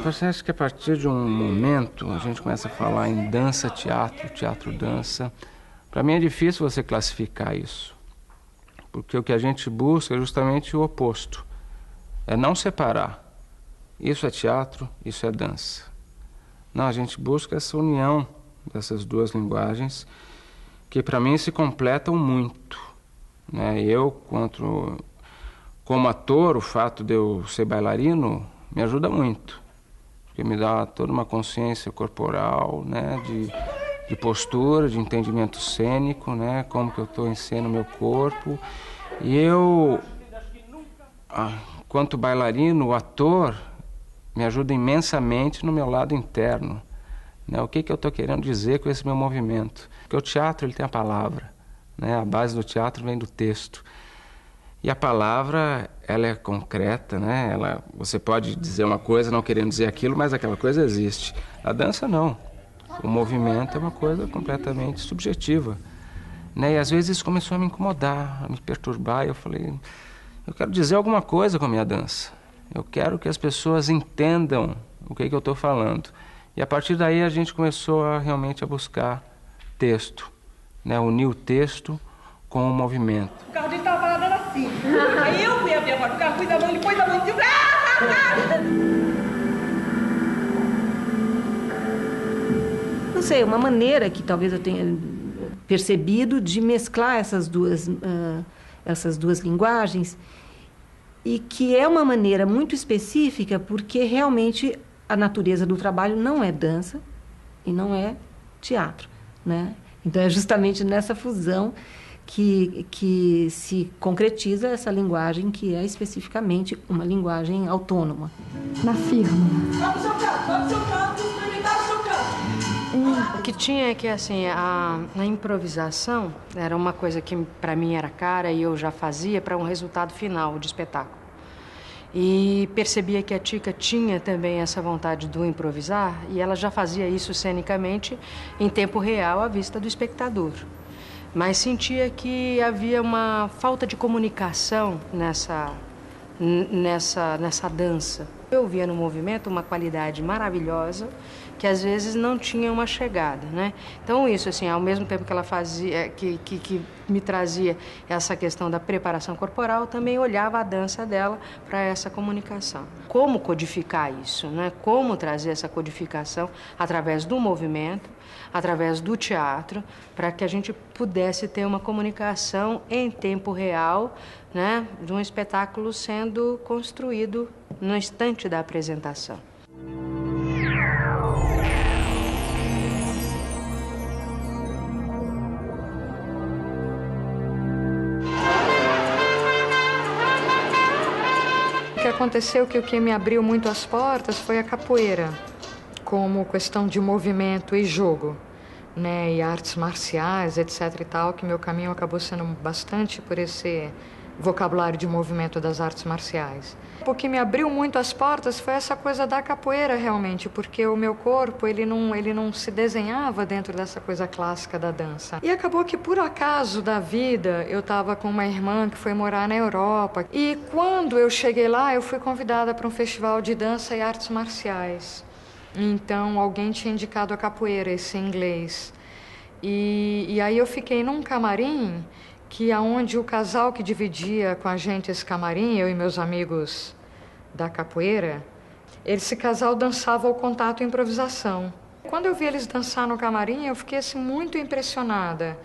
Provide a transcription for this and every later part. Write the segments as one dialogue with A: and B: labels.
A: Você acha que a partir de um momento a gente começa a falar em dança, teatro, teatro, dança? Para mim é difícil você classificar isso, porque o que a gente busca é justamente o oposto, é não separar. Isso é teatro, isso é dança. Não, a gente busca essa união dessas duas linguagens que para mim se completam muito, né? Eu, como ator, o fato de eu ser bailarino me ajuda muito, porque me dá toda uma consciência corporal, né? De postura, de entendimento cênico, né? Como que eu estou encenando meu corpo. E eu, quanto bailarino, o ator me ajuda imensamente no meu lado interno, né? O que eu estou querendo dizer com esse meu movimento? Porque o teatro ele tem a palavra, né? A base do teatro vem do texto. E a palavra, ela é concreta, né? Você pode dizer uma coisa não querendo dizer aquilo, mas aquela coisa existe. A dança não. O movimento é uma coisa completamente subjetiva, né? E às vezes isso começou a me incomodar, a me perturbar. E eu falei, eu quero dizer alguma coisa com a minha dança. Eu quero que as pessoas entendam o que eu estou falando. E a partir daí a gente começou realmente a buscar texto, né? Unir o texto com o movimento.
B: O carro dele estava parado assim. Aí eu fui abrir a porta do carro, pus a mão, ele pôs a mão e
C: Não sei, uma maneira que talvez eu tenha percebido de mesclar essas duas linguagens, e que é uma maneira muito específica, porque realmente a natureza do trabalho não é dança e não é teatro, né? Então é justamente nessa fusão que se concretiza essa linguagem, que é especificamente uma linguagem autônoma.
D: Na firma.
B: Vá pro seu canto, experimentar o seu canto.
E: O que tinha é que, assim, na improvisação era uma coisa que para mim era cara e eu já fazia para um resultado final de espetáculo. E percebia que a Tica tinha também essa vontade do improvisar e ela já fazia isso cenicamente em tempo real à vista do espectador. Mas sentia que havia uma falta de comunicação nessa dança. Eu via no movimento uma qualidade maravilhosa que às vezes não tinha uma chegada, né? Então isso, assim, ao mesmo tempo que ela fazia, que me trazia essa questão da preparação corporal, também olhava a dança dela para essa comunicação. Como codificar isso, né? Como trazer essa codificação através do movimento, através do teatro, para que a gente pudesse ter uma comunicação em tempo real, né? De um espetáculo sendo construído no instante da apresentação.
D: O que aconteceu, que o que me abriu muito as portas foi a capoeira, como questão de movimento e jogo, né, e artes marciais, etc e tal, que meu caminho acabou sendo bastante por esse vocabulário de movimento das artes marciais. O que me abriu muito as portas foi essa coisa da capoeira, realmente, porque o meu corpo, ele não se desenhava dentro dessa coisa clássica da dança. E acabou que, por acaso da vida, eu estava com uma irmã que foi morar na Europa. E quando eu cheguei lá, eu fui convidada para um festival de dança e artes marciais. Então, alguém tinha indicado a capoeira, esse inglês. E aí eu fiquei num camarim, que aonde o casal que dividia com a gente esse camarim, eu e meus amigos da capoeira, esse casal dançava ao contato e improvisação. Quando eu vi eles dançar no camarim, eu fiquei assim muito impressionada.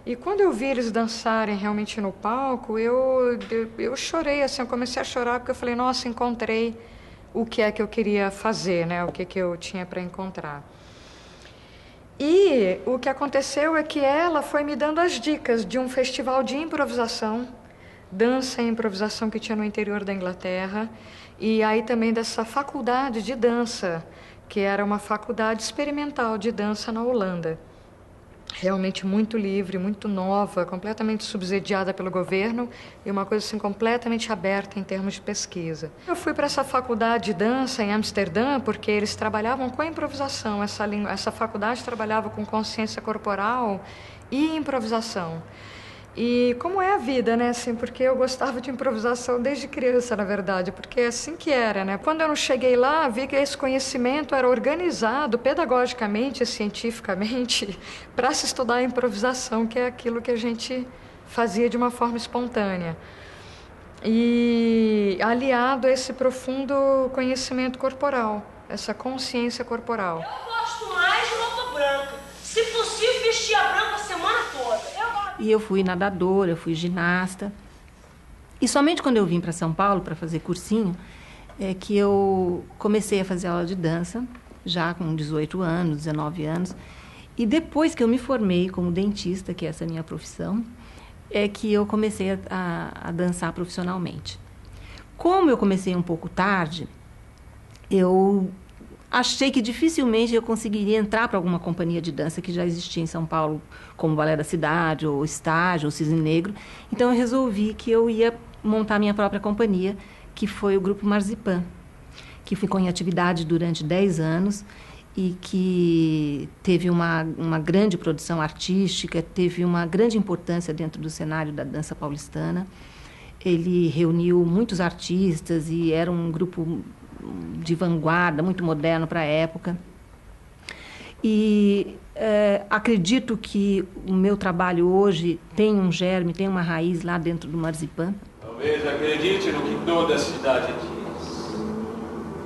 D: E quando eu vi eles dançarem realmente no palco, eu chorei, assim, eu comecei a chorar porque eu falei, nossa, encontrei o que é que eu queria fazer, né? O que que eu tinha para encontrar. E o que aconteceu é que ela foi me dando as dicas de um festival de improvisação, dança e improvisação que tinha no interior da Inglaterra, e aí também dessa faculdade de dança, que era uma faculdade experimental de dança na Holanda. Realmente muito livre, muito nova, completamente subsidiada pelo governo e uma coisa assim completamente aberta em termos de pesquisa. Eu fui para essa faculdade de dança em Amsterdã porque eles trabalhavam com a improvisação. Essa faculdade trabalhava com consciência corporal e improvisação. E como é a vida, né? Assim, porque eu gostava de improvisação desde criança, na verdade, porque é assim que era, né? Quando eu não cheguei lá, vi que esse conhecimento era organizado pedagogicamente e cientificamente para se estudar a improvisação, que é aquilo que a gente fazia de uma forma espontânea. E aliado a esse profundo conhecimento corporal, essa consciência corporal.
F: Eu gosto mais de roupa branca. Se possível, vestir a branca a semana toda.
C: E eu fui nadadora, eu fui ginasta. E somente quando eu vim para São Paulo para fazer cursinho, é que eu comecei a fazer aula de dança, já com 18 anos, 19 anos. E depois que eu me formei como dentista, que é essa minha profissão, é que eu comecei a dançar profissionalmente. Como eu comecei um pouco tarde, eu achei que dificilmente eu conseguiria entrar para alguma companhia de dança que já existia em São Paulo, como Balé da Cidade, ou Estágio, ou Cisne Negro. Então, eu resolvi que eu ia montar minha própria companhia, que foi o Grupo Marzipan, que ficou em atividade durante 10 anos e que teve uma grande produção artística, teve uma grande importância dentro do cenário da dança paulistana. Ele reuniu muitos artistas e era um grupo de vanguarda, muito moderno para a época. E acredito que o meu trabalho hoje tem um germe, tem uma raiz lá dentro do Marzipan.
G: Talvez acredite no que toda a cidade diz.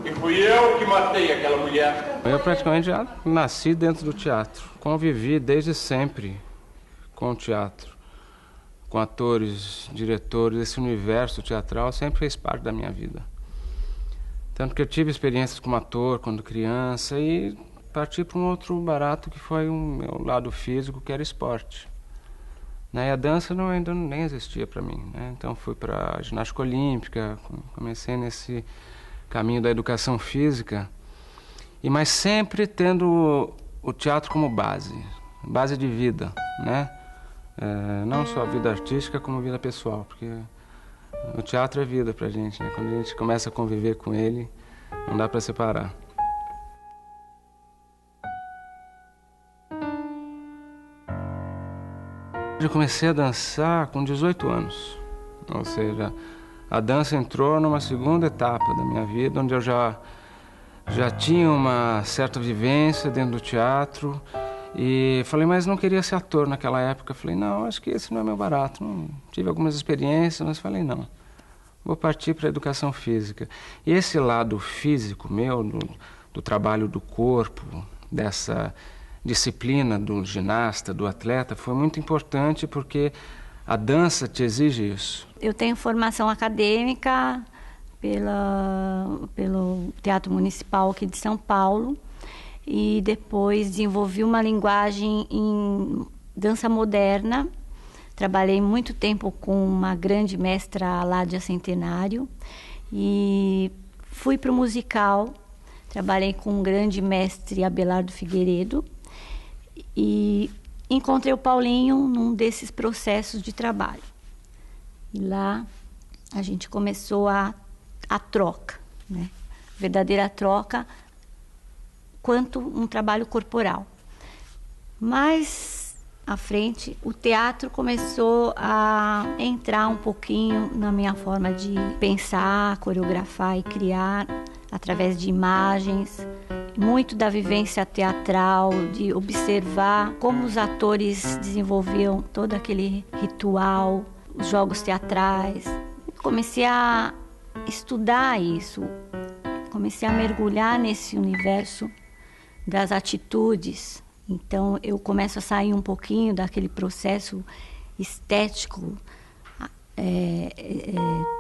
G: Que fui eu que matei aquela mulher.
A: Eu praticamente já nasci dentro do teatro. Convivi desde sempre com o teatro, com atores, diretores. Esse universo teatral sempre fez parte da minha vida. Tanto que eu tive experiências como ator quando criança e parti para um outro barato que foi o meu lado físico, que era esporte. Né? E a dança ainda nem existia para mim. Né? Então fui para a ginástica olímpica, comecei nesse caminho da educação física, mas sempre tendo o teatro como base de vida, né? Não só a vida artística, como a vida pessoal, porque o teatro é vida pra gente, né? Quando a gente começa a conviver com ele, não dá pra separar. Eu comecei a dançar com 18 anos, ou seja, a dança entrou numa segunda etapa da minha vida, onde eu já tinha uma certa vivência dentro do teatro. E falei, mas não queria ser ator naquela época. Falei, não, acho que esse não é meu barato. Não, tive algumas experiências, mas falei, não, vou partir para a educação física. E esse lado físico meu, do trabalho do corpo, dessa disciplina do ginasta, do atleta, foi muito importante porque a dança te exige isso.
H: Eu tenho formação acadêmica pelo Teatro Municipal aqui de São Paulo. E depois desenvolvi uma linguagem em dança moderna. Trabalhei muito tempo com uma grande mestra Ládia Centenário e fui para o musical. Trabalhei com um grande mestre Abelardo Figueiredo e encontrei o Paulinho num desses processos de trabalho. E lá a gente começou a troca, né? Verdadeira troca, quanto um trabalho corporal. Mais à frente, o teatro começou a entrar um pouquinho na minha forma de pensar, coreografar e criar através de imagens, muito da vivência teatral, de observar como os atores desenvolviam todo aquele ritual, os jogos teatrais. Comecei a estudar isso, comecei a mergulhar nesse universo das atitudes. Então eu começo a sair um pouquinho daquele processo estético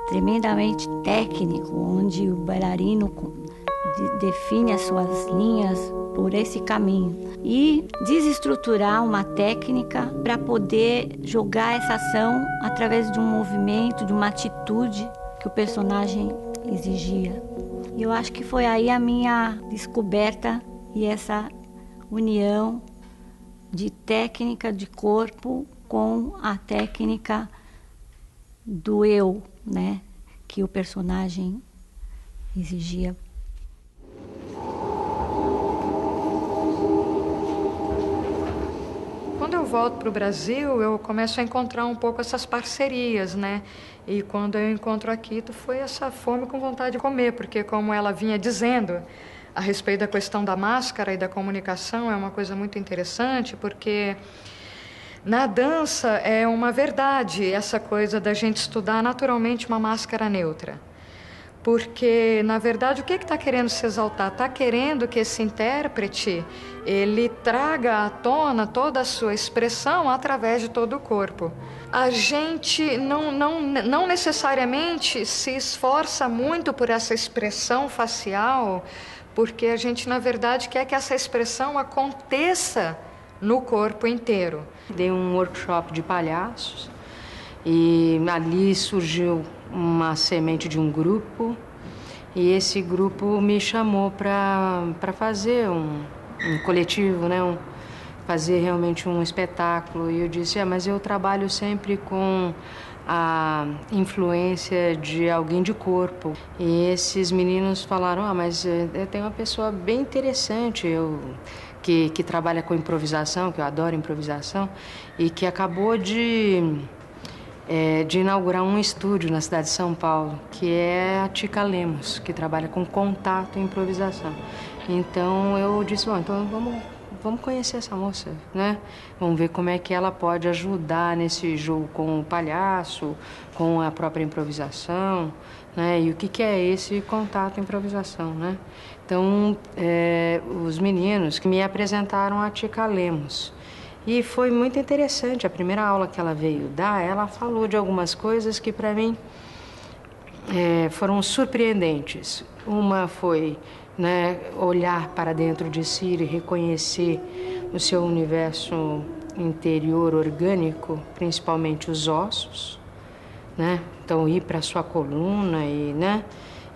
H: tremendamente técnico, onde o bailarino define as suas linhas por esse caminho e desestruturar uma técnica para poder jogar essa ação através de um movimento, de uma atitude que o personagem exigia. E eu acho que foi aí a minha descoberta e essa união de técnica de corpo com a técnica do eu, né, que o personagem exigia.
D: Quando eu volto para o Brasil, eu começo a encontrar um pouco essas parcerias, né? E quando eu encontro a Quito, foi essa fome com vontade de comer, porque como ela vinha dizendo a respeito da questão da máscara e da comunicação, é uma coisa muito interessante, porque na dança é uma verdade essa coisa da gente estudar naturalmente uma máscara neutra. Porque, na verdade, o que está querendo se exaltar? Está querendo que esse intérprete, ele traga à tona toda a sua expressão através de todo o corpo. A gente não necessariamente se esforça muito por essa expressão facial, porque a gente, na verdade, quer que essa expressão aconteça no corpo inteiro.
E: Dei um workshop de palhaços e ali surgiu uma semente de um grupo, e esse grupo me chamou para fazer um coletivo, né? Fazer realmente um espetáculo. E eu disse, mas eu trabalho sempre com a influência de alguém de corpo. E esses meninos falaram, mas eu tenho uma pessoa bem interessante, que trabalha com improvisação, que eu adoro improvisação, e que acabou de inaugurar um estúdio na cidade de São Paulo, que é a Tica Lemos, que trabalha com contato e improvisação. Então eu disse, então vamos conhecer essa moça, né? Vamos ver como é que ela pode ajudar nesse jogo com o palhaço, com a própria improvisação, né? E o que é esse contato e improvisação, né? Então, os meninos que me apresentaram a Tica Lemos. E foi muito interessante. A primeira aula que ela veio dar, ela falou de algumas coisas que para mim foram surpreendentes. Uma foi, né, olhar para dentro de si e reconhecer o seu universo interior orgânico, principalmente os ossos, né? Então ir para a sua coluna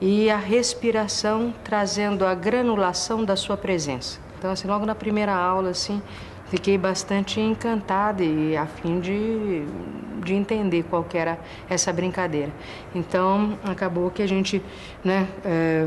E: e a respiração trazendo a granulação da sua presença. Então assim, logo na primeira aula assim, fiquei bastante encantada e a fim de entender qual que era essa brincadeira. Então, acabou que a gente, né,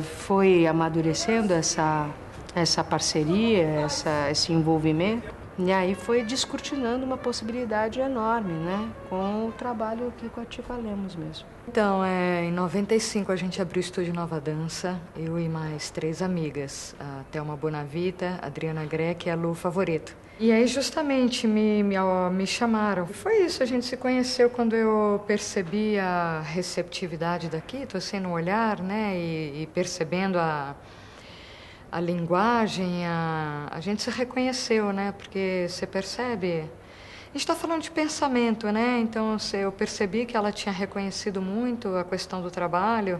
E: foi amadurecendo essa parceria, esse envolvimento. E aí foi descortinando uma possibilidade enorme, né, com o trabalho aqui com a Tica Lemos mesmo.
D: Então, em 95 a gente abriu o Estúdio Nova Dança, eu e mais 3 amigas, a Thelma Bonavita, a Adriana Greco e a Lu Favorito. E aí justamente me chamaram. Foi isso, a gente se conheceu quando eu percebi a receptividade da Quito, assim, no olhar, né, e percebendo a linguagem, a gente se reconheceu, né, porque você percebe... A gente está falando de pensamento, né, então eu percebi que ela tinha reconhecido muito a questão do trabalho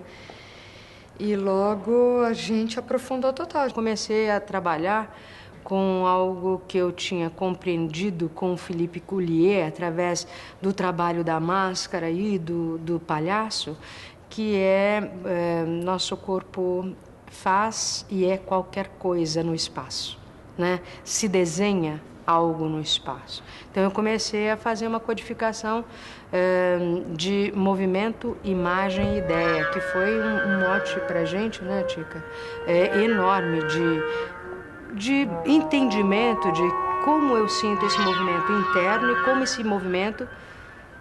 D: e logo a gente aprofundou total.
E: Comecei a trabalhar com algo que eu tinha compreendido com o Philippe Coulier, através do trabalho da máscara e do palhaço, que nosso corpo faz e é qualquer coisa no espaço, né? Se desenha algo no espaço. Então eu comecei a fazer uma codificação de movimento, imagem e ideia, que foi um mote para a gente, né, Tica? Enorme de entendimento de como eu sinto esse movimento interno e como esse movimento,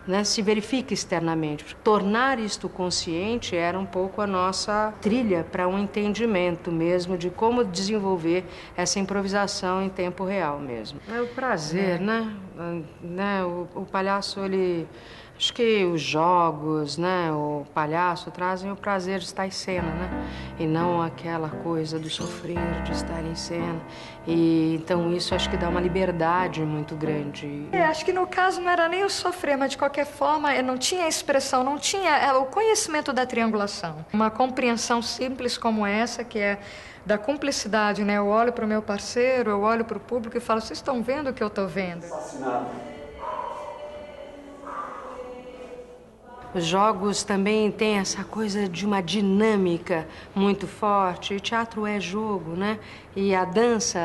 E: né, se verifica externamente. Tornar isto consciente era um pouco a nossa trilha para um entendimento mesmo de como desenvolver essa improvisação em tempo real mesmo. É o prazer, né? O palhaço, acho que os jogos, né, o palhaço trazem o prazer de estar em cena, né? E não aquela coisa do sofrer, de estar em cena. E então isso acho que dá uma liberdade muito grande.
D: Acho que no caso não era nem o sofrer, mas de qualquer forma não tinha expressão, não tinha o conhecimento da triangulação. Uma compreensão simples como essa, que é da cumplicidade, né? Eu olho para o meu parceiro, eu olho para o público e falo, vocês estão vendo o que eu estou vendo?
I: Fascinado.
E: Os jogos também têm essa coisa de uma dinâmica muito forte. O teatro é jogo, né? E a dança,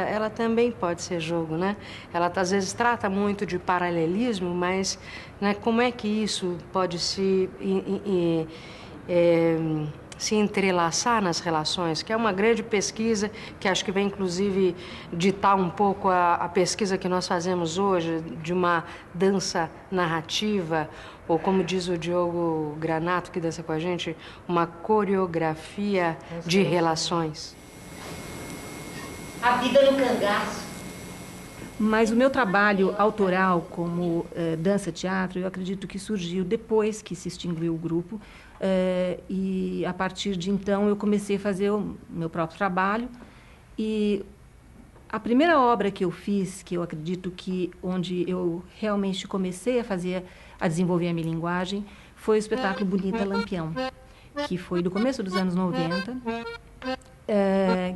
E: ela também pode ser jogo, né? Ela às vezes trata muito de paralelismo, mas, né, como é que isso pode se se entrelaçar nas relações, que é uma grande pesquisa, que acho que vem, inclusive, ditar um pouco a pesquisa que nós fazemos hoje, de uma dança narrativa, ou como diz o Diogo Granato, que dança com a gente, uma coreografia de relações.
F: A vida no cangaço.
C: Mas o meu trabalho autoral como dança-teatro, eu acredito que surgiu depois que se extinguiu o grupo, e a partir de então eu comecei a fazer o meu próprio trabalho. E a primeira obra que eu fiz, que eu acredito que onde eu realmente comecei a desenvolver a minha linguagem, foi o espetáculo Bonita Lampião, que foi do começo dos anos 90,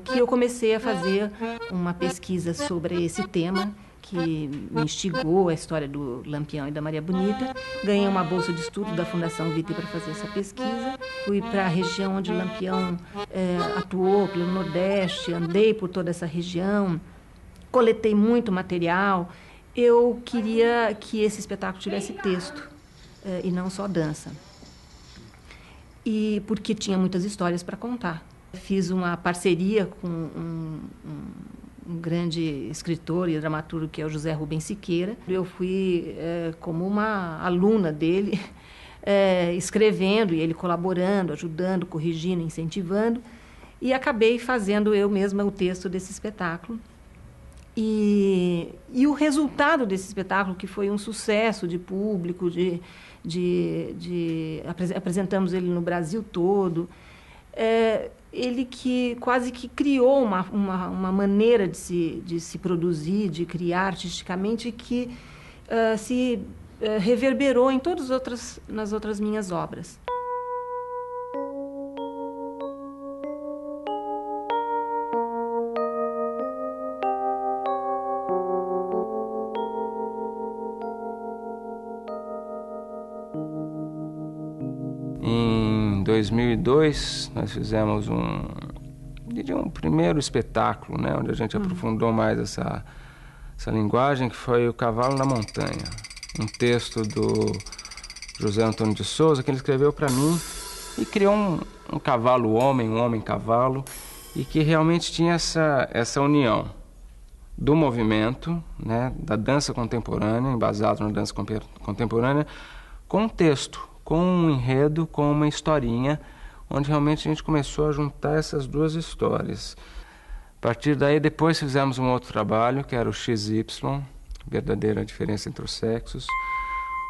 C: que eu comecei a fazer uma pesquisa sobre esse tema, que me instigou a história do Lampião e da Maria Bonita. Ganhei uma bolsa de estudo da Fundação Vitae para fazer essa pesquisa. Fui para a região onde o Lampião atuou, pelo Nordeste, andei por toda essa região, coletei muito material. Eu queria que esse espetáculo tivesse texto e não só dança. E porque tinha muitas histórias para contar. Fiz uma parceria com um grande escritor e dramaturgo, que é o José Rubens Siqueira. Eu fui como uma aluna dele, escrevendo e ele colaborando, ajudando, corrigindo, incentivando, e acabei fazendo eu mesma o texto desse espetáculo. E o resultado desse espetáculo, que foi um sucesso de público, apresentamos ele no Brasil todo, ele que quase que criou uma maneira de se produzir, de criar artisticamente, que se reverberou em nas outras minhas obras.
A: Em 2002, nós fizemos um primeiro espetáculo, né, onde a gente aprofundou mais essa linguagem, que foi O Cavalo na Montanha, um texto do José Antônio de Souza, que ele escreveu para mim e criou um cavalo-homem, um homem-cavalo, e que realmente tinha essa união do movimento, né, da dança contemporânea, embasado na dança contemporânea, com um texto, com um enredo, com uma historinha, onde realmente a gente começou a juntar essas duas histórias. A partir daí, depois fizemos um outro trabalho, que era o XY, Verdadeira Diferença entre os Sexos,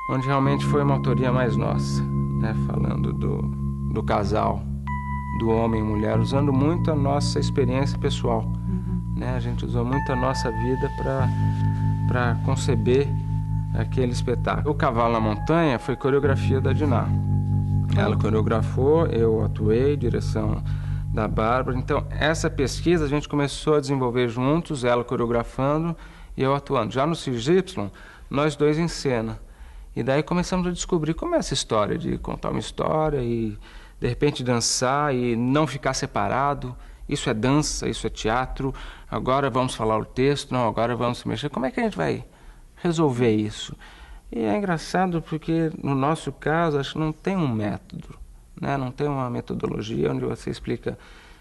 A: onde realmente foi uma autoria mais nossa, né, falando do casal, do homem e mulher, usando muito a nossa experiência pessoal. Né? A gente usou muito a nossa vida para conceber aquele espetáculo. O Cavalo na Montanha foi coreografia da Diná. Ela coreografou, eu atuei, direção da Bárbara. Então, essa pesquisa a gente começou a desenvolver juntos, ela coreografando e eu atuando. Já no XY, nós dois em cena. E daí começamos a descobrir como é essa história de contar uma história e, de repente, dançar e não ficar separado. Isso é dança, isso é teatro. Agora vamos falar o texto, não, agora vamos se mexer. Como é que a gente vai resolver isso? E é engraçado porque, no nosso caso, acho que não tem um método, né? Não tem uma metodologia onde você explica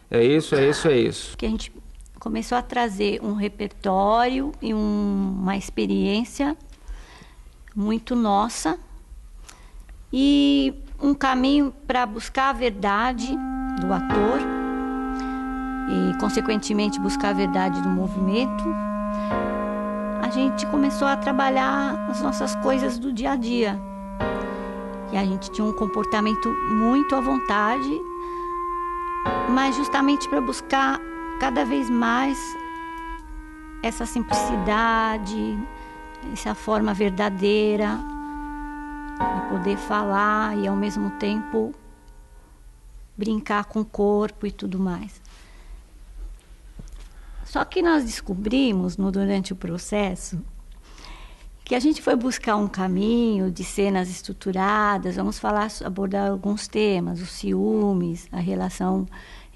A: é isso, é isso, é isso.
H: Que a gente começou a trazer um repertório e uma experiência muito nossa e um caminho para buscar a verdade do ator e, consequentemente, buscar a verdade do movimento. A gente começou a trabalhar as nossas coisas do dia a dia. E a gente tinha um comportamento muito à vontade, mas justamente para buscar cada vez mais essa simplicidade, essa forma verdadeira de poder falar e, ao mesmo tempo, brincar com o corpo e tudo mais. Só que nós descobrimos, durante o processo, que a gente foi buscar um caminho de cenas estruturadas, abordar alguns temas, os ciúmes, a relação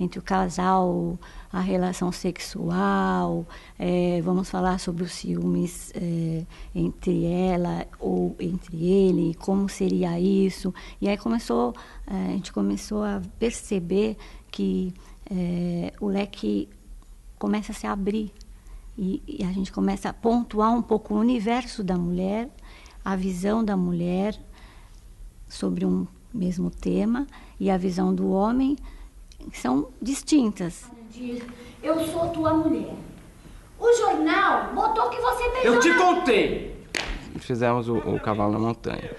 H: entre o casal, a relação sexual, vamos falar sobre os ciúmes entre ela ou entre ele, como seria isso. E aí a gente começou a perceber que o leque começa a se abrir e a gente começa a pontuar um pouco o universo da mulher, a visão da mulher sobre um mesmo tema e a visão do homem são distintas.
I: Eu sou tua mulher. O jornal botou que você beijou...
A: Eu te contei! Fizemos o Cavalo na Montanha.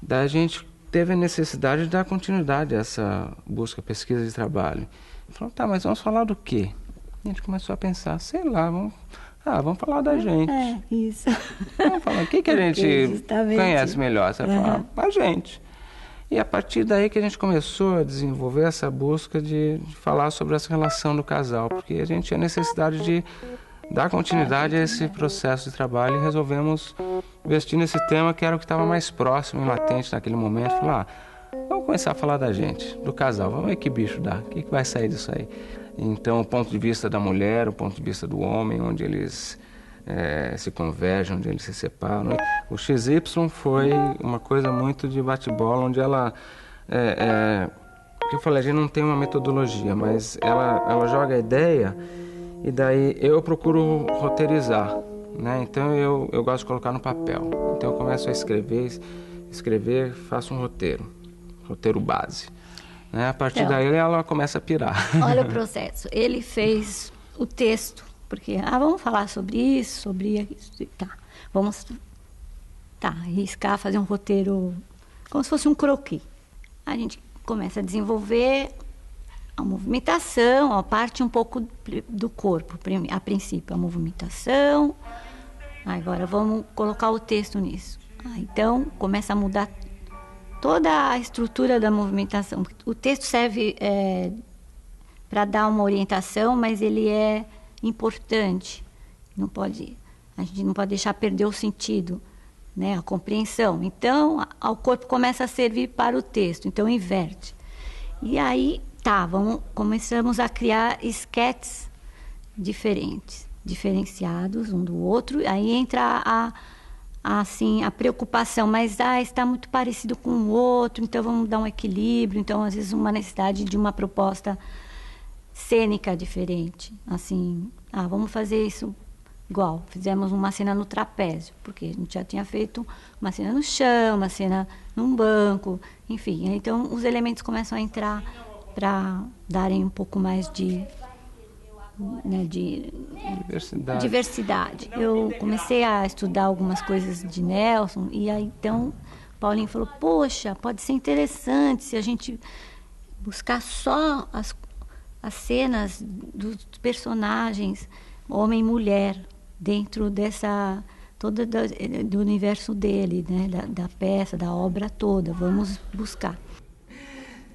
A: Daí a gente teve a necessidade de dar continuidade a essa busca, pesquisa de trabalho. Falou, tá, mas vamos falar do quê? E a gente começou a pensar, sei lá, vamos falar da gente.
H: Isso.
A: Vamos falar, o que a gente conhece melhor? Você vai falar, a gente. E a partir daí que a gente começou a desenvolver essa busca de falar sobre essa relação do casal, porque a gente tinha necessidade de dar continuidade a esse processo de trabalho e resolvemos investir nesse tema que era o que estava mais próximo e latente naquele momento. Falar, vamos começar a falar da gente, do casal, vamos ver que bicho dá, o que vai sair disso aí. Então, o ponto de vista da mulher, o ponto de vista do homem, onde eles se convergem, onde eles se separam. O XY foi uma coisa muito de bate-bola, onde ela... eu falei, a gente não tem uma metodologia, mas ela joga a ideia e daí eu procuro roteirizar, né? Então eu gosto de colocar no papel. Então eu começo a escrever, faço um roteiro base. Né? A partir daí ela começa a pirar.
H: Olha o processo. Ele fez o texto, porque, vamos falar sobre isso, arriscar, fazer um roteiro como se fosse um croquis. A gente começa a desenvolver a movimentação, a parte um pouco do corpo, a princípio, a movimentação. Agora vamos colocar o texto nisso. Então começa a mudar toda a estrutura da movimentação. O texto serve para dar uma orientação, mas ele é importante. A gente não pode deixar perder o sentido, né? A compreensão. Então, o corpo começa a servir para o texto, então inverte. E aí, começamos a criar esquetes diferenciados um do outro. Aí entra a preocupação, mas está muito parecido com o outro, então vamos dar um equilíbrio. Então, às vezes, uma necessidade de uma proposta cênica diferente, assim, vamos fazer isso igual. Fizemos uma cena no trapézio, porque a gente já tinha feito uma cena no chão, uma cena num banco, enfim. Então, os elementos começam a entrar para darem um pouco mais de diversidade. Eu comecei a estudar algumas coisas de Nelson e aí então Paulinho falou, poxa, pode ser interessante se a gente buscar só as cenas dos personagens, homem e mulher, dentro do universo dele, né? Da peça, da obra toda. Vamos buscar.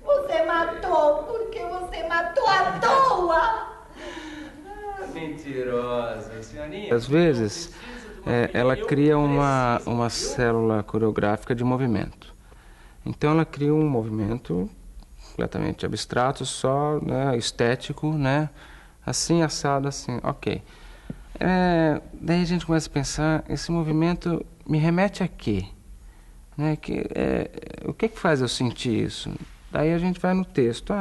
I: Você matou porque você matou à toa!
A: Mentirosa, senhorinha. Às vezes, ela cria uma célula coreográfica de movimento. Então, ela cria um movimento completamente abstrato, só, né, estético, né? Assim, assado, assim, ok. Daí a gente começa a pensar, esse movimento me remete a quê? Né? O que faz eu sentir isso? Daí a gente vai no texto.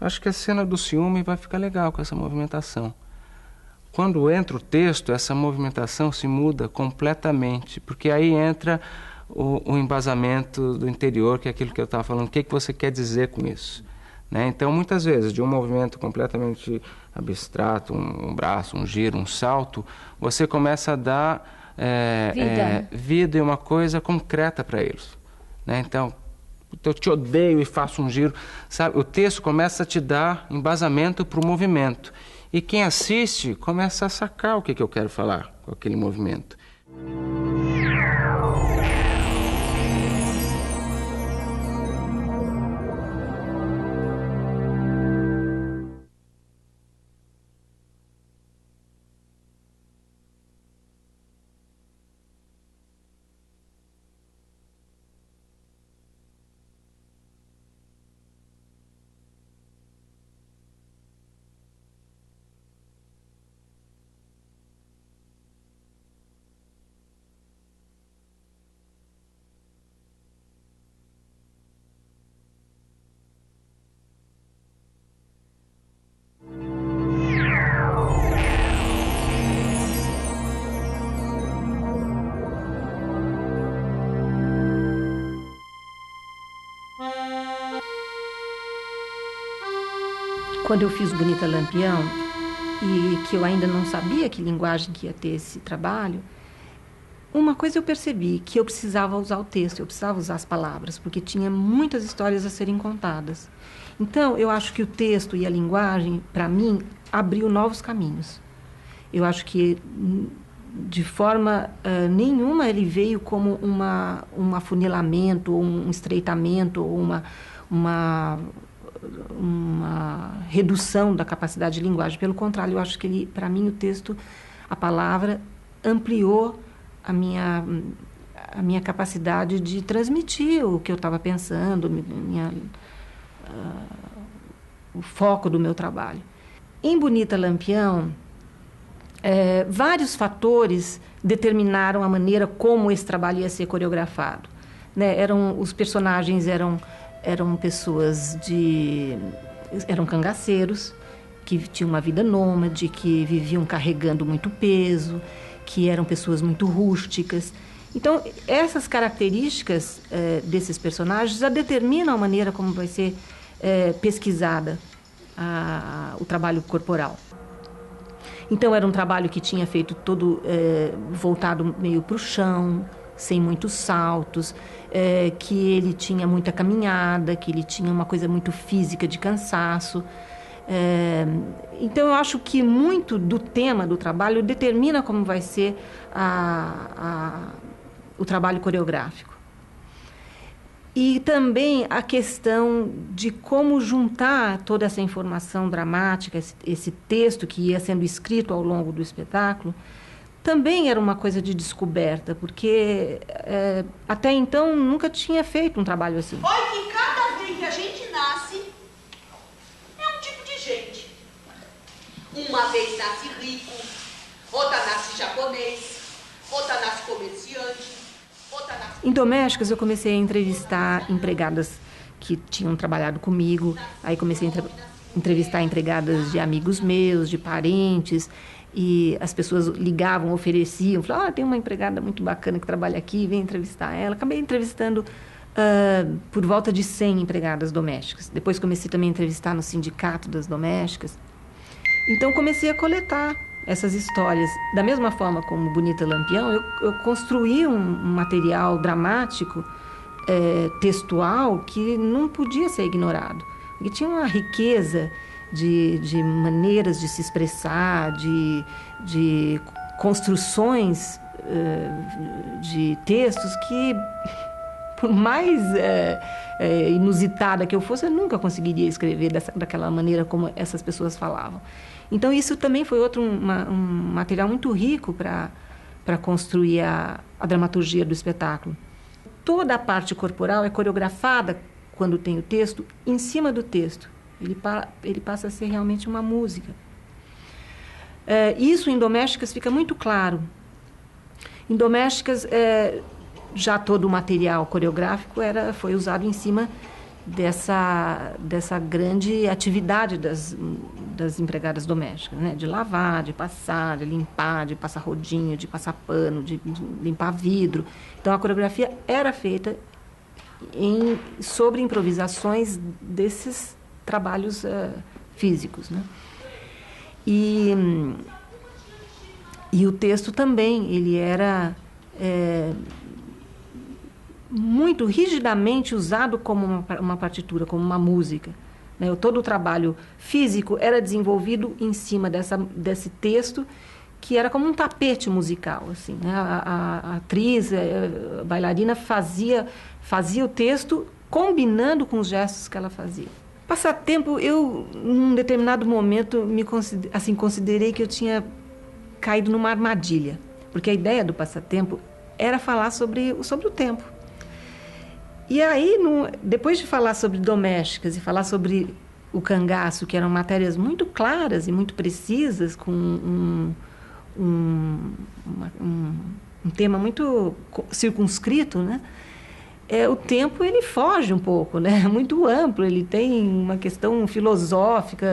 A: Acho que a cena do ciúme vai ficar legal com essa movimentação. Quando entra o texto, essa movimentação se muda completamente, porque aí entra o embasamento do interior, que é aquilo que eu estava falando. O que você quer dizer com isso? Né? Então, muitas vezes, de um movimento completamente abstrato, um braço, um giro, um salto, você começa a dar vida e uma coisa concreta para eles. Né? Então, eu te odeio e faço um giro. Sabe? O texto começa a te dar embasamento para o movimento. E quem assiste começa a sacar o que eu quero falar com aquele movimento.
C: quando eu fiz o Bonita Lampião, e que eu ainda não sabia que linguagem que ia ter esse trabalho, uma coisa eu percebi, que eu precisava usar o texto, eu precisava usar as palavras, porque tinha muitas histórias a serem contadas. Então, eu acho que o texto e a linguagem, para mim, abriu novos caminhos. Eu acho que, de forma nenhuma, ele veio como um afunilamento, ou um estreitamento, ou uma redução da capacidade de linguagem. Pelo contrário, eu acho que, para mim, o texto, a palavra, ampliou a minha capacidade de transmitir o que eu estava pensando, o foco do meu trabalho. Em Bonita Lampião, vários fatores determinaram a maneira como esse trabalho ia ser coreografado, né? Os personagens eram pessoas eram cangaceiros, que tinham uma vida nômade, que viviam carregando muito peso, que eram pessoas muito rústicas. Então, essas características desses personagens já determinam a maneira como vai ser pesquisada o trabalho corporal. Então, era um trabalho que tinha feito todo voltado meio para o chão, sem muitos saltos, que ele tinha muita caminhada, que ele tinha uma coisa muito física de cansaço. Então, eu acho que muito do tema do trabalho determina como vai ser o trabalho coreográfico. E também a questão de como juntar toda essa informação dramática, esse texto que ia sendo escrito ao longo do espetáculo, também era uma coisa de descoberta, porque até então nunca tinha feito um trabalho assim.
F: Olha que cada vez que a gente nasce, é um tipo de gente. Uma vez nasce rico, outra nasce japonês, outra nasce comerciante, outra nasce...
C: Em Domésticas, eu comecei a entrevistar empregadas que tinham trabalhado comigo, aí comecei a entrevistar empregadas de amigos meus, de parentes, e as pessoas ligavam, ofereciam, falavam, tem uma empregada muito bacana que trabalha aqui, vem entrevistar ela. Acabei entrevistando por volta de 100 empregadas domésticas. Depois comecei também a entrevistar no sindicato das domésticas. Então, comecei a coletar essas histórias. Da mesma forma como Bonita Lampião, eu construí um material dramático, textual, que não podia ser ignorado. Porque tinha uma riqueza de maneiras de se expressar, de construções de textos que, por mais inusitada que eu fosse, eu nunca conseguiria escrever daquela maneira como essas pessoas falavam. Então, isso também foi um material muito rico para construir a dramaturgia do espetáculo. Toda a parte corporal é coreografada, quando tem o texto, em cima do texto. Ele passa a ser realmente uma música. Isso em Domésticas fica muito claro. Em Domésticas, já todo o material coreográfico foi usado em cima dessa grande atividade das empregadas domésticas, né? De lavar, de passar, de limpar, de passar rodinho, de passar pano, de limpar vidro. Então, a coreografia era feita sobre improvisações desses trabalhos físicos, né? E o texto também, ele era muito rigidamente usado como uma partitura, como uma música, né? Todo o trabalho físico era desenvolvido em cima desse texto, que era como um tapete musical, assim, né? A atriz, a bailarina fazia o texto combinando com os gestos que ela fazia. Passatempo, eu, num determinado momento, considerei que eu tinha caído numa armadilha, porque a ideia do Passatempo era falar sobre o tempo. E aí, depois de falar sobre Domésticas e falar sobre o cangaço, que eram matérias muito claras e muito precisas, com um tema muito circunscrito, né? O tempo, ele foge um pouco, né? É muito amplo, ele tem uma questão filosófica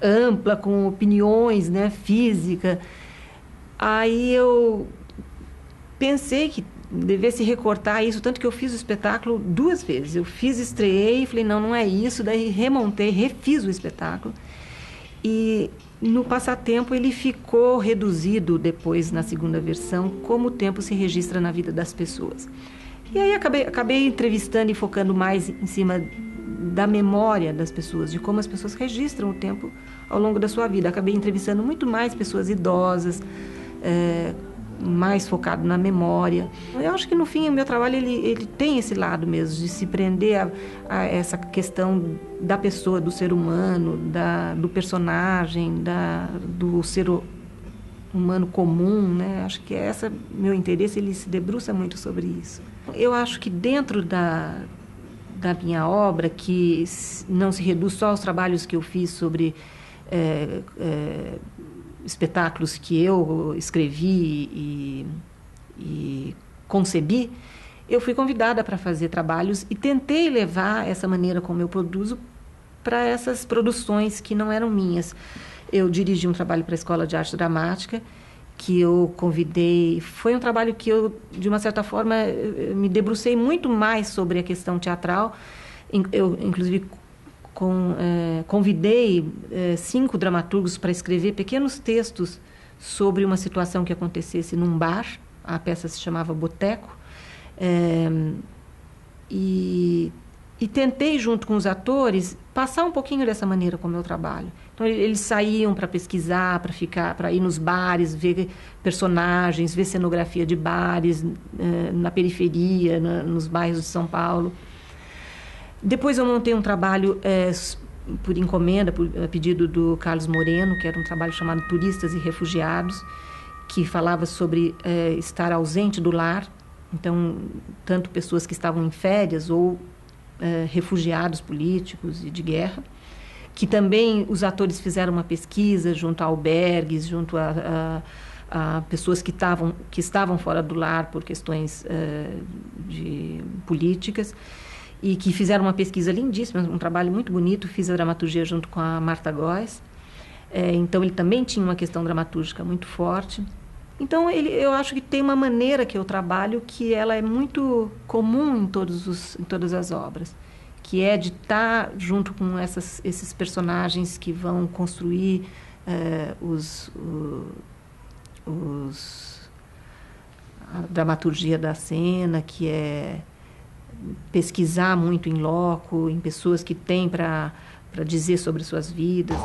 C: ampla, com opiniões, né? Física. Aí eu pensei que devesse recortar isso, tanto que eu fiz o espetáculo 2 vezes. Eu fiz, estreei, falei, não é isso, daí remontei, refiz o espetáculo. E no passatempo ele ficou reduzido depois, na segunda versão, como o tempo se registra na vida das pessoas. E aí acabei entrevistando e focando mais em cima da memória das pessoas, de como as pessoas registram o tempo ao longo da sua vida. Acabei entrevistando muito mais pessoas idosas, mais focado na memória. Eu acho que, no fim, o meu trabalho ele tem esse lado mesmo, de se prender a essa questão da pessoa, do ser humano, do personagem, do ser humano comum, né? Acho que meu interesse, ele se debruça muito sobre isso. Eu acho que dentro da minha obra, que não se reduz só aos trabalhos que eu fiz sobre espetáculos que eu escrevi e concebi, eu fui convidada para fazer trabalhos e tentei levar essa maneira como eu produzo para essas produções que não eram minhas. Eu dirigi um trabalho para a Escola de Arte Dramática, que eu convidei. Foi um trabalho que eu, de uma certa forma, me debrucei muito mais sobre a questão teatral. Eu, inclusive, convidei 5 dramaturgos para escrever pequenos textos sobre uma situação que acontecesse num bar. A peça se chamava Boteco. E tentei, junto com os atores, passar um pouquinho dessa maneira como eu trabalho. Então, eles saíam para pesquisar, para ir nos bares, ver personagens, ver cenografia de bares na periferia, nos bairros de São Paulo. Depois eu montei um trabalho por encomenda, a pedido do Carlos Moreno, que era um trabalho chamado Turistas e Refugiados, que falava sobre estar ausente do lar. Então, tanto pessoas que estavam em férias ou refugiados políticos e de guerra, que também os atores fizeram uma pesquisa junto a albergues, junto a pessoas que estavam fora do lar por questões políticas, e que fizeram uma pesquisa lindíssima, um trabalho muito bonito. Fiz a dramaturgia junto com a Marta Góes. Então, ele também tinha uma questão dramatúrgica muito forte. Então, eu acho que tem uma maneira que eu trabalho que ela é muito comum em todas as obras, que é de estar junto com esses personagens que vão construir a dramaturgia da cena, que é pesquisar muito em loco, em pessoas que têm para dizer sobre suas vidas.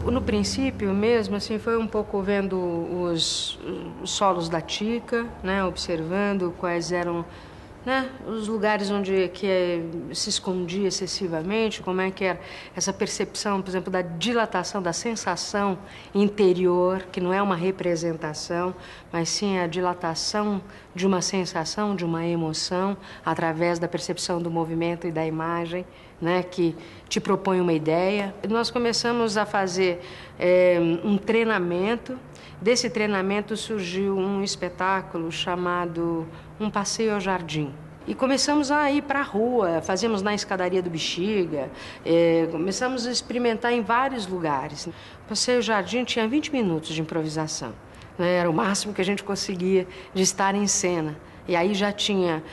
E: No princípio mesmo, assim, foi um pouco vendo os solos da Tica, né, observando quais eram, né, os lugares onde se escondia excessivamente, como é que era essa percepção, por exemplo, da dilatação, da sensação interior, que não é uma representação, mas sim a dilatação de uma sensação, de uma emoção, através da percepção do movimento e da imagem, né, que te propõe uma ideia. Nós começamos a fazer um treinamento. Desse treinamento surgiu um espetáculo chamado Um Passeio ao Jardim. E começamos a ir para a rua, fazíamos na escadaria do Bexiga, começamos a experimentar em vários lugares. O Passeio ao Jardim tinha 20 minutos de improvisação, né? Era o máximo que a gente conseguia de estar em cena. E aí já tinha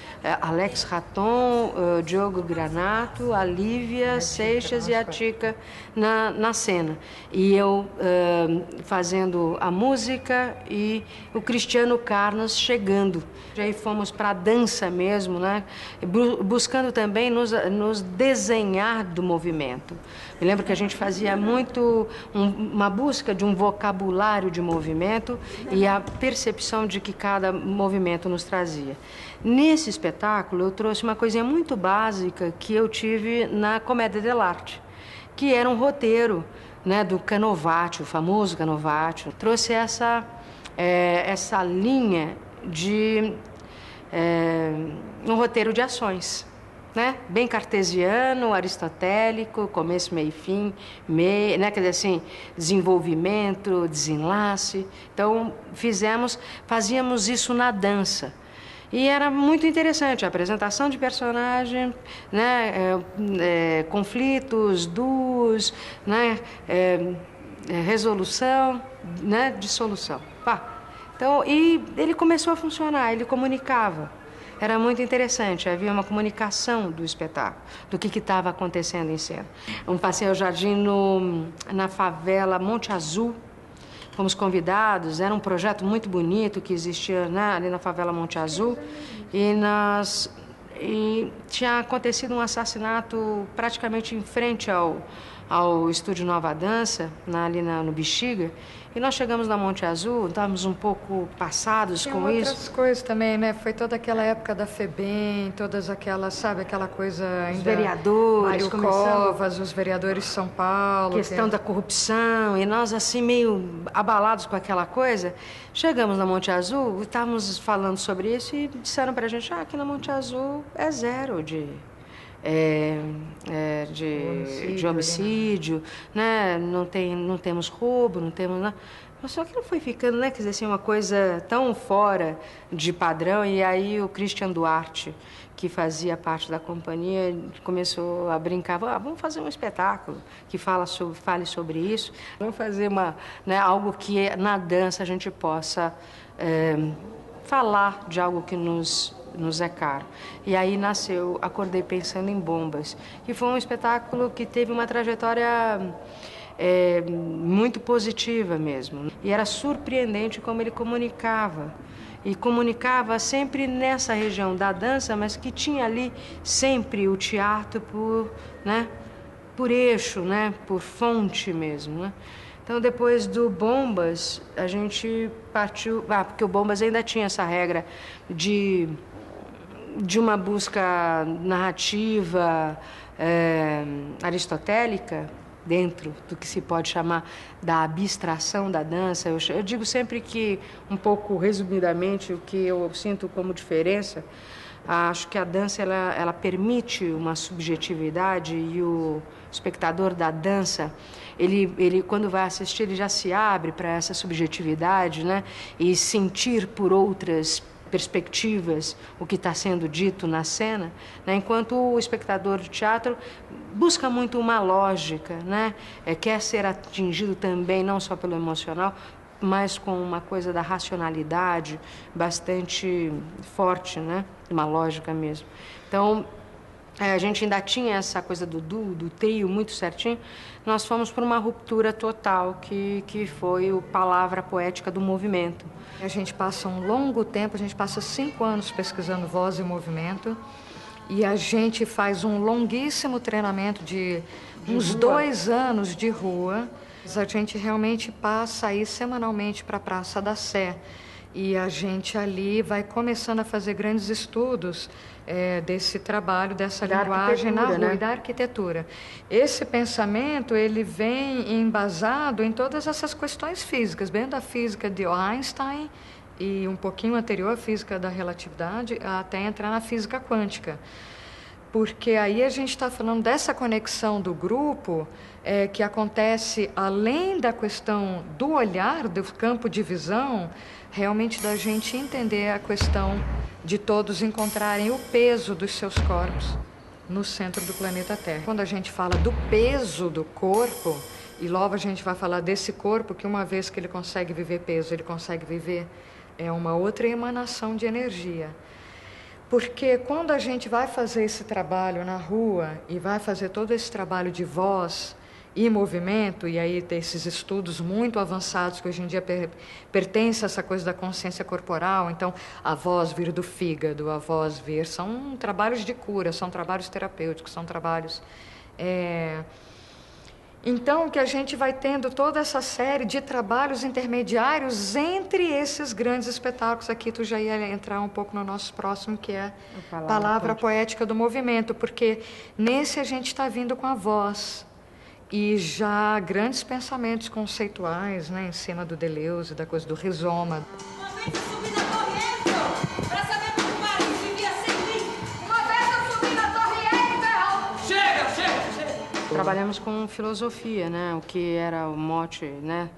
E: Alex Raton, Diogo Granato, a Lívia Seixas e a Tica na cena. E eu fazendo a música e o Cristiano Carlos chegando. E aí fomos para a dança mesmo, né? Buscando também nos desenhar do movimento. Me lembro que a gente fazia muito uma busca de um vocabulário de movimento e a percepção de que cada movimento nos trazia. Nesse espetáculo, eu trouxe uma coisinha muito básica que eu tive na Comédia dell'arte, que era um roteiro, né, do Canovaccio, o famoso Canovaccio. Trouxe essa linha de um roteiro de ações, né? Bem cartesiano, aristotélico, começo, meio e fim, né? Quer dizer assim, desenvolvimento, desenlace. Então, fazíamos isso na dança. E era muito interessante a apresentação de personagem, né? Conflitos, duos, né? resolução, né, dissolução. Pá. Então, e ele começou a funcionar, ele comunicava. Era muito interessante, havia uma comunicação do espetáculo, do que estava acontecendo em cena. Um passeio ao jardim na favela Monte Azul. Fomos convidados, era um projeto muito bonito que existia, né, ali na favela Monte Azul. E tinha acontecido um assassinato praticamente em frente ao Estúdio Nova Dança, ali no Bexiga. E nós chegamos na Monte Azul, estávamos um pouco passados com isso.
D: Outras coisas também, né? Foi toda aquela época da FEBEM, todas aquelas, sabe, aquela coisa ainda...
E: Os vereadores,
D: Mário Covas, os vereadores de São Paulo.
E: Questão da corrupção, e nós assim meio abalados com aquela coisa. Chegamos na Monte Azul, estávamos falando sobre isso e disseram pra gente, aqui na Monte Azul é zero de homicídio, né? Não temos roubo, não temos nada. Mas só que não foi ficando, né? Quer dizer, assim, uma coisa tão fora de padrão. E aí o Christian Duarte, que fazia parte da companhia, começou a brincar, vamos fazer um espetáculo que fale sobre isso. Vamos fazer algo que na dança a gente possa falar de algo que nos é caro. E aí nasceu Acordei Pensando em Bombas, que foi um espetáculo que teve uma trajetória muito positiva mesmo. E era surpreendente como ele comunicava. E comunicava sempre nessa região da dança, mas que tinha ali sempre o teatro por eixo, né? Por fonte mesmo, né? Então, depois do Bombas, a gente partiu... porque o Bombas ainda tinha essa regra de uma busca narrativa aristotélica, dentro do que se pode chamar da abstração da dança. Eu digo sempre que, um pouco resumidamente, o que eu sinto como diferença, acho que a dança ela permite uma subjetividade e o espectador da dança, ele quando vai assistir, ele já se abre para essa subjetividade, né? E sentir por outras perspectivas o que está sendo dito na cena, né? Enquanto o espectador de teatro busca muito uma lógica, né? Quer ser atingido também não só pelo emocional, mas com uma coisa da racionalidade bastante forte, né? Uma lógica mesmo. Então, a gente ainda tinha essa coisa do trio muito certinho. Nós fomos por uma ruptura total, que foi o Palavra Poética do Movimento.
D: A gente passa um longo tempo, a gente passa 5 anos pesquisando voz e movimento, e a gente faz um longuíssimo treinamento de uns 2 anos de rua. A gente realmente passa aí semanalmente para a Praça da Sé, e a gente ali vai começando a fazer grandes estudos desse trabalho, dessa linguagem na rua, né? E da arquitetura. Esse pensamento, ele vem embasado em todas essas questões físicas, bem da física de Einstein e um pouquinho anterior à física da relatividade, até entrar na física quântica. Porque aí a gente está falando dessa conexão do grupo que acontece além da questão do olhar, do campo de visão, realmente da gente entender a questão de todos encontrarem o peso dos seus corpos no centro do planeta Terra. Quando a gente fala do peso do corpo, e logo a gente vai falar desse corpo que uma vez que ele consegue viver peso, ele consegue viver uma outra emanação de energia. Porque quando a gente vai fazer esse trabalho na rua e vai fazer todo esse trabalho de voz e movimento, e aí tem esses estudos muito avançados que hoje em dia pertencem a essa coisa da consciência corporal, então a voz vir do fígado, a voz vir, são trabalhos de cura, são trabalhos terapêuticos, são trabalhos... Então, que a gente vai tendo toda essa série de trabalhos intermediários entre esses grandes espetáculos. Aqui tu já ia entrar um pouco no nosso próximo, que é a Palavra Poética do Movimento, porque nesse a gente está vindo com a voz. E já grandes pensamentos conceituais, né, em cima do Deleuze, da coisa do rizoma.
E: Trabalhamos com filosofia, né? O que era o mote, né?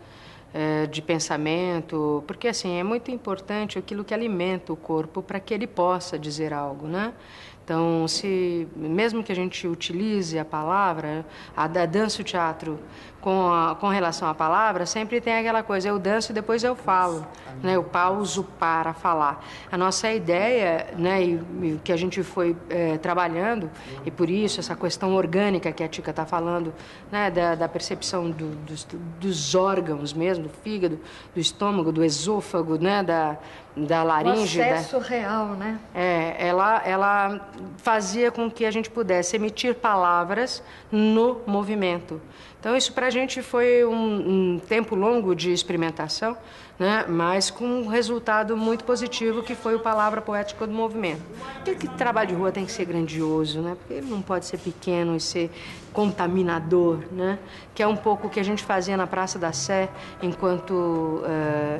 E: De pensamento, porque assim é muito importante aquilo que alimenta o corpo para que ele possa dizer algo, né? Então, mesmo que a gente utilize a palavra, a dança e o teatro com relação à palavra, sempre tem aquela coisa, eu danço e depois eu falo, né? Eu pauso para falar. A nossa ideia, né, e que a gente foi trabalhando, e por isso essa questão orgânica que a Tica está falando, né, da percepção dos órgãos mesmo, do fígado, do estômago, do esôfago, né, da laringe.
D: O acesso real, né?
E: Ela fazia com que a gente pudesse emitir palavras no movimento. Então, isso para a gente foi um tempo longo de experimentação, né? Mas com um resultado muito positivo, que foi o Palavra Poética do Movimento. Por que trabalho de rua tem que ser grandioso, né? Porque ele não pode ser pequeno e ser contaminador, né? Que é um pouco o que a gente fazia na Praça da Sé, enquanto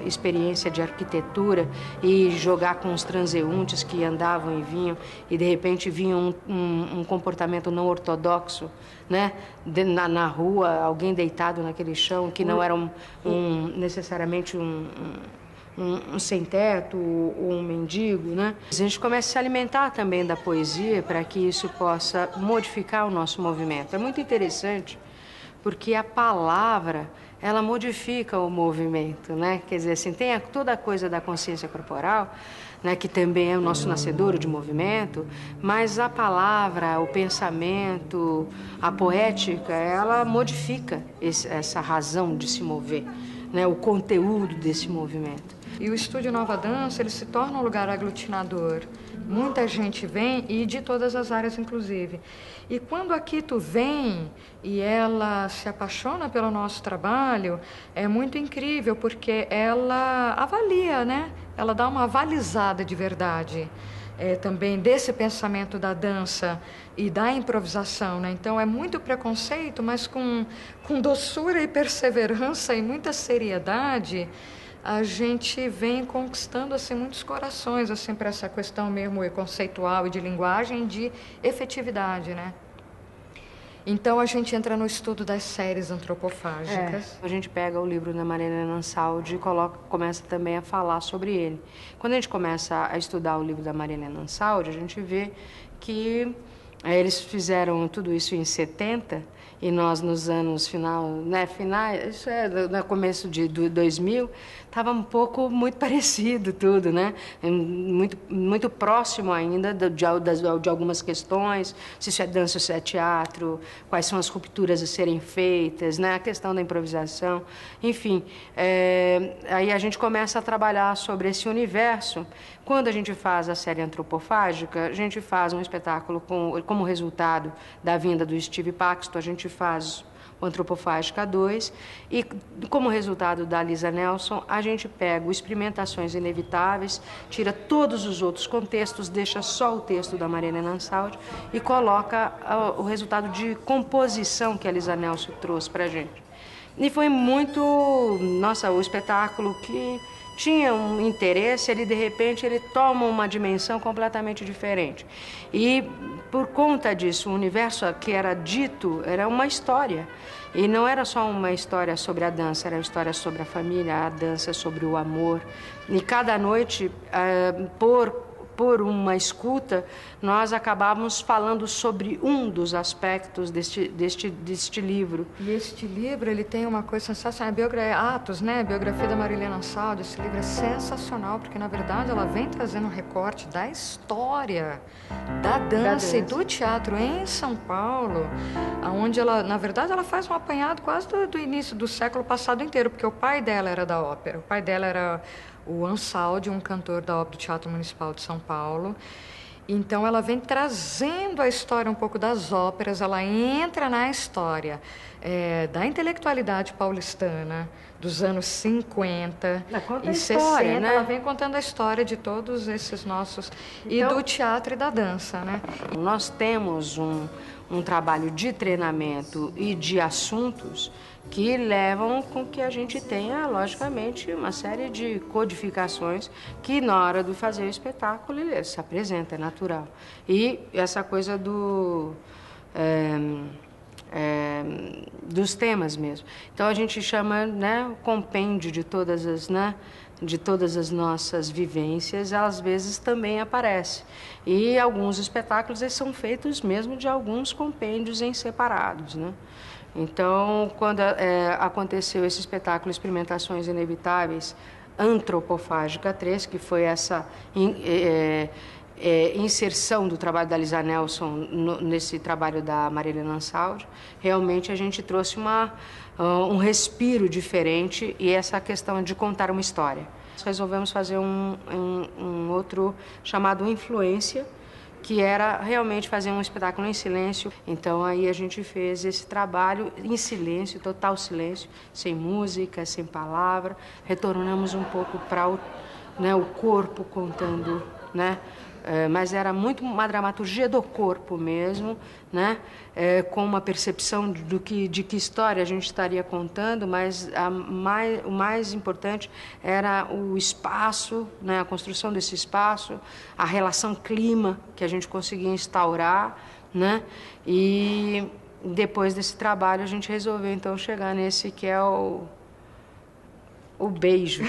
E: experiência de arquitetura, e jogar com os transeuntes que andavam e vinham, e de repente vinha um comportamento não ortodoxo, né? Na rua, alguém deitado naquele chão, que não era necessariamente um sem-teto ou um mendigo, né? A gente começa a se alimentar também da poesia para que isso possa modificar o nosso movimento. É muito interessante, porque a palavra, ela modifica o movimento, né? Quer dizer, assim, tem toda a coisa da consciência corporal, né, que também é o nosso nascedouro de movimento, mas a palavra, o pensamento, a poética, ela modifica essa razão de se mover, né, o conteúdo desse movimento.
D: E o Estúdio Nova Dança, ele se torna um lugar aglutinador. Muita gente vem, e de todas as áreas, inclusive. E quando a Quito vem e ela se apaixona pelo nosso trabalho, é muito incrível, porque ela avalia, né? Ela dá uma avalizada de verdade. Também desse pensamento da dança e da improvisação, né? Então é muito preconceito, mas com doçura e perseverança e muita seriedade, a gente vem conquistando assim muitos corações assim para essa questão mesmo conceitual e de linguagem, de efetividade, né? Então a gente entra no estudo das séries antropofágicas.
E: A gente pega o livro da Maria Helena Ansaldi e começa também a falar sobre ele. Quando a gente começa a estudar o livro da Maria Helena Ansaldi, a gente vê que eles fizeram tudo isso em 70, e nós nos anos finais, isso no começo de 2000, estava um pouco muito parecido tudo, né? Muito próximo ainda de algumas questões, se isso é dança ou se é teatro, quais são as rupturas a serem feitas, né? A questão da improvisação, enfim. Aí a gente começa a trabalhar sobre esse universo. Quando a gente faz a série antropofágica, a gente faz um espetáculo como resultado da vinda do Steve Paxton, a gente faz o Antropofágica 2, e como resultado da Lisa Nelson, a gente pega o Experimentações Inevitáveis, tira todos os outros contextos, deixa só o texto da Maria Helena Ansaldi e coloca o resultado de composição que a Lisa Nelson trouxe para a gente. E foi muito, o espetáculo que tinha um interesse, ele de repente ele toma uma dimensão completamente diferente. E por conta disso, o universo que era dito era uma história. E não era só uma história sobre a dança, era uma história sobre a família, a dança sobre o amor. E cada noite, por uma escuta, nós acabávamos falando sobre um dos aspectos deste livro.
D: E este livro, ele tem uma coisa sensacional, Atos, né? Biografia da Maria Helena Ansaldi. Esse livro é sensacional, porque, na verdade, ela vem trazendo um recorte da história da dança e do teatro em São Paulo, onde ela, na verdade, ela faz um apanhado quase do início do século passado inteiro, porque o pai dela era da ópera, o pai dela era o Ansaldi, um cantor da ópera do Teatro Municipal de São Paulo. Então, ela vem trazendo a história um pouco das óperas, ela entra na história da intelectualidade paulistana dos anos 50 e 60. Né? Ela vem contando a história de todos esses nossos, e do teatro e da dança, né?
E: Nós temos um trabalho de treinamento e de assuntos que levam com que a gente tenha, logicamente, uma série de codificações que, na hora de fazer o espetáculo, ele se apresenta, é natural. E essa coisa dos temas mesmo. Então a gente chama, né, o compêndio de todas as nossas vivências, às vezes também aparece. E alguns espetáculos eles são feitos mesmo de alguns compêndios em separados, né? Então, quando aconteceu esse espetáculo Experimentações Inevitáveis, Antropofágica 3, que foi essa inserção do trabalho da Lisa Nelson nesse trabalho da Marilena Ansaldi, realmente a gente trouxe um respiro diferente e essa questão de contar uma história. Nós resolvemos fazer um outro chamado Influência, que era realmente fazer um espetáculo em silêncio. Então aí a gente fez esse trabalho em silêncio, total silêncio, sem música, sem palavra. Retornamos um pouco para o corpo contando, né? Mas era muito uma dramaturgia do corpo mesmo, né? Com uma percepção de que história a gente estaria contando, mas o mais importante era o espaço, né? A construção desse espaço, a relação clima que a gente conseguia instaurar, né? E depois desse trabalho a gente resolveu então chegar nesse que é o beijo,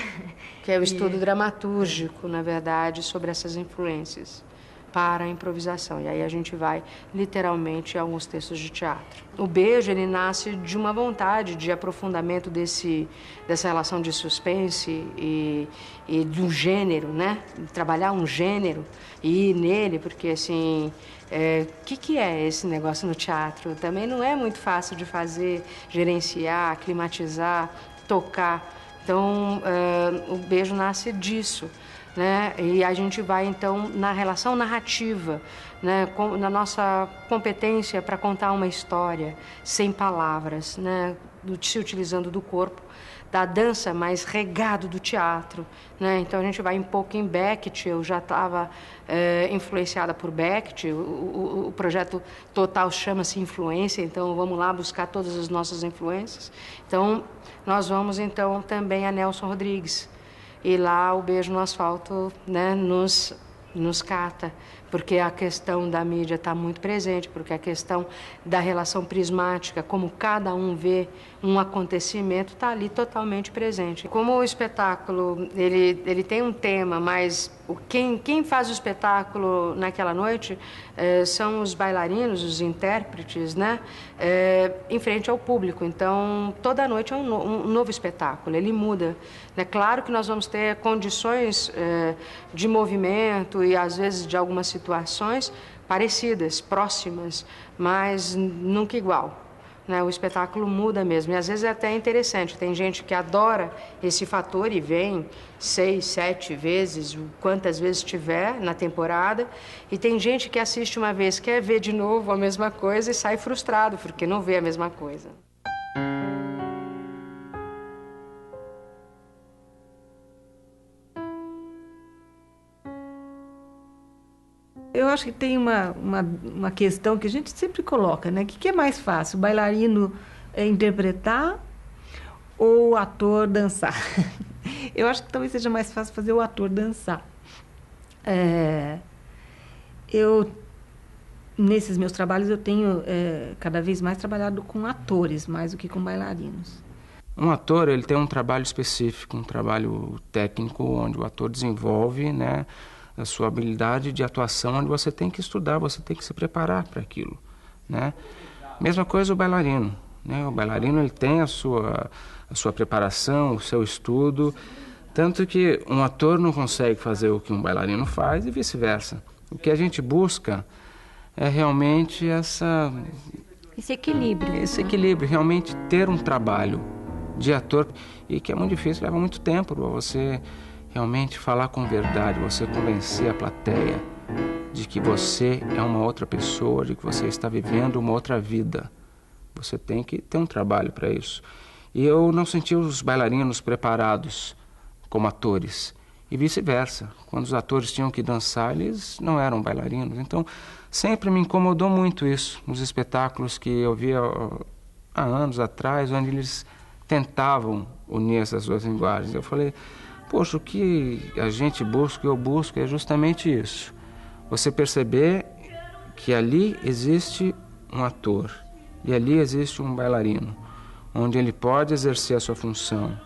E: que é o estudo dramatúrgico, na verdade, sobre essas influências para a improvisação. E aí a gente vai, literalmente, a alguns textos de teatro. O beijo, ele nasce de uma vontade de aprofundamento dessa relação de suspense e de um gênero, né? Trabalhar um gênero e ir nele, porque, assim, que é esse negócio no teatro? Também não é muito fácil de fazer, gerenciar, climatizar, tocar. Então, o beijo nasce disso, né? E a gente vai, então, na relação narrativa, né? Na nossa competência para contar uma história sem palavras, né? Se utilizando do corpo, da dança, mas regado do teatro, né? Então, a gente vai um pouco em Beckett. Eu já estava influenciada por Beckett. O projeto total chama-se Influência, então vamos lá buscar todas as nossas influências. Então, nós vamos, então, também a Nelson Rodrigues. E lá o Beijo no Asfalto, né, nos cata, porque a questão da mídia está muito presente, porque a questão da relação prismática, como cada um vê um acontecimento, está ali totalmente presente. Como o espetáculo ele tem um tema, mas quem faz o espetáculo naquela noite são os bailarinos, os intérpretes, né, em frente ao público. Então, toda noite é um novo espetáculo, ele muda. É claro que nós vamos ter condições de movimento e, às vezes, de algumas situações parecidas, próximas, mas nunca igual. Né? O espetáculo muda mesmo, e às vezes é até interessante. Tem gente que adora esse fator e vem 6, 7 vezes, quantas vezes tiver na temporada, e tem gente que assiste uma vez, quer ver de novo a mesma coisa e sai frustrado, porque não vê a mesma coisa.
C: Eu acho que tem uma questão que a gente sempre coloca, né? O que é mais fácil, o bailarino interpretar ou o ator dançar? Eu acho que talvez seja mais fácil fazer o ator dançar. Nesses meus trabalhos, eu tenho cada vez mais trabalhado com atores, mais do que com bailarinos.
A: Um ator, ele tem um trabalho específico, um trabalho técnico, onde o ator desenvolve, né, a sua habilidade de atuação, onde você tem que estudar, você tem que se preparar para aquilo, né? Mesma coisa o bailarino, né? O bailarino, ele tem a sua preparação, o seu estudo, tanto que um ator não consegue fazer o que um bailarino faz e vice-versa. O que a gente busca é realmente
H: esse equilíbrio.
A: Esse equilíbrio, realmente ter um trabalho de ator, e que é muito difícil, leva muito tempo para você realmente falar com verdade, você convencer a plateia de que você é uma outra pessoa, de que você está vivendo uma outra vida. Você tem que ter um trabalho para isso. E eu não senti os bailarinos preparados como atores, e vice-versa. Quando os atores tinham que dançar, eles não eram bailarinos. Então, sempre me incomodou muito isso, nos espetáculos que eu via há anos atrás, onde eles tentavam unir essas duas linguagens. Eu falei, poxa, o que a gente busca, eu busco, é justamente isso. Você perceber que ali existe um ator E ali existe um bailarino, onde ele pode exercer a sua função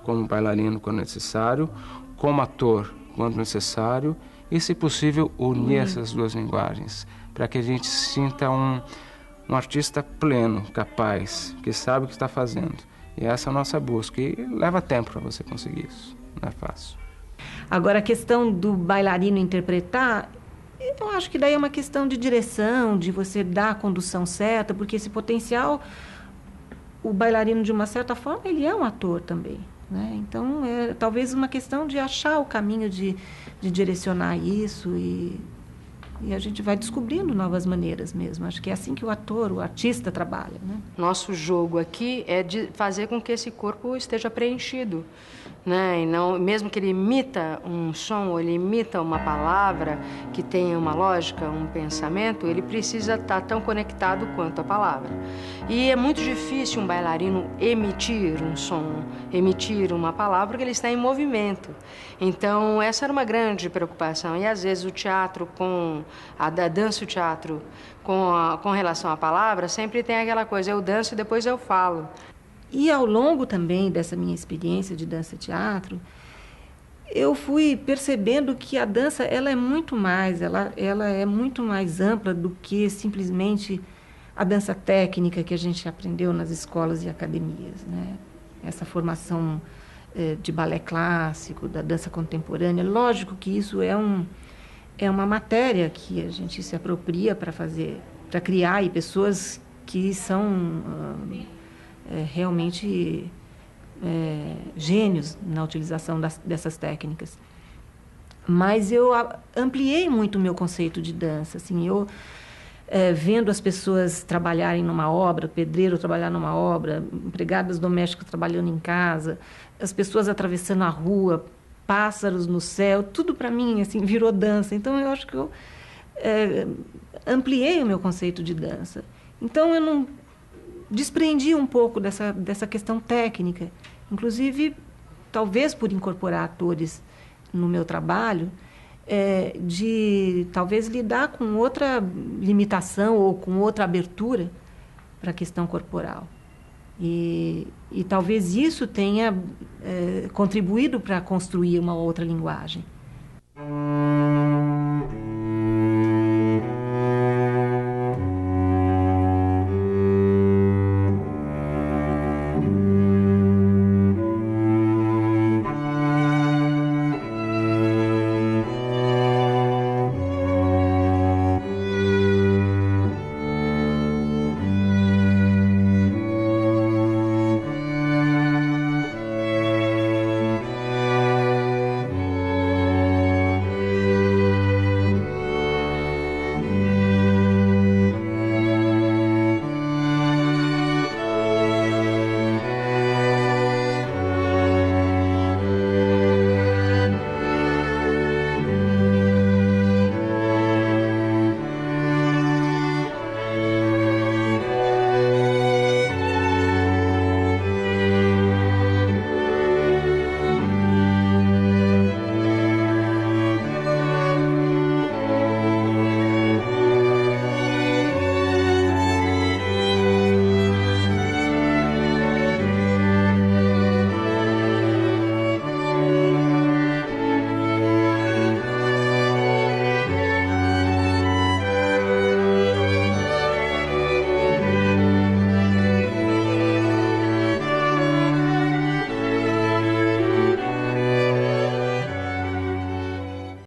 A: como bailarino quando necessário, como ator quando necessário, e, se possível, unir essas duas linguagens, para que a gente sinta um artista pleno, capaz, que sabe o que está fazendo. E essa é a nossa busca, e leva tempo para você conseguir isso, não é fácil.
C: Agora, a questão do bailarino interpretar, eu acho que daí é uma questão de direção, de você dar a condução certa, porque esse potencial, o bailarino, de uma certa forma, ele é um ator também, né? Então, é talvez uma questão de achar o caminho de direcionar isso, e a gente vai descobrindo novas maneiras mesmo. Acho que é assim que o ator, o artista trabalha, né?
E: Nosso jogo aqui é de fazer com que esse corpo esteja preenchido, né? E não, mesmo que ele imita um som, ou ele imita uma palavra que tenha uma lógica, um pensamento, ele precisa estar tão conectado quanto a palavra. E é muito difícil um bailarino emitir um som, emitir uma palavra, porque ele está em movimento. Então, essa era uma grande preocupação. E, às vezes, o teatro a dança e o teatro com relação à palavra, sempre tem aquela coisa, eu danço e depois eu falo.
C: E ao longo também dessa minha experiência de dança-teatro, eu fui percebendo que a dança ela é muito mais, ela é muito mais ampla do que simplesmente a dança técnica que a gente aprendeu nas escolas e academias, né? Essa formação de balé clássico, da dança contemporânea, lógico que isso é uma matéria que a gente se apropria para criar, e pessoas que são realmente gênios na utilização dessas técnicas. Mas eu ampliei muito o meu conceito de dança. Assim, eu, vendo as pessoas trabalharem numa obra, pedreiro trabalhar numa obra, empregadas domésticas trabalhando em casa, as pessoas atravessando a rua, pássaros no céu, tudo para mim assim virou dança. Então eu acho que eu ampliei o meu conceito de dança. Então eu não desprendi um pouco dessa questão técnica, inclusive talvez por incorporar atores no meu trabalho, de talvez lidar com outra limitação ou com outra abertura para a questão corporal. E talvez isso tenha contribuído para construir uma outra linguagem.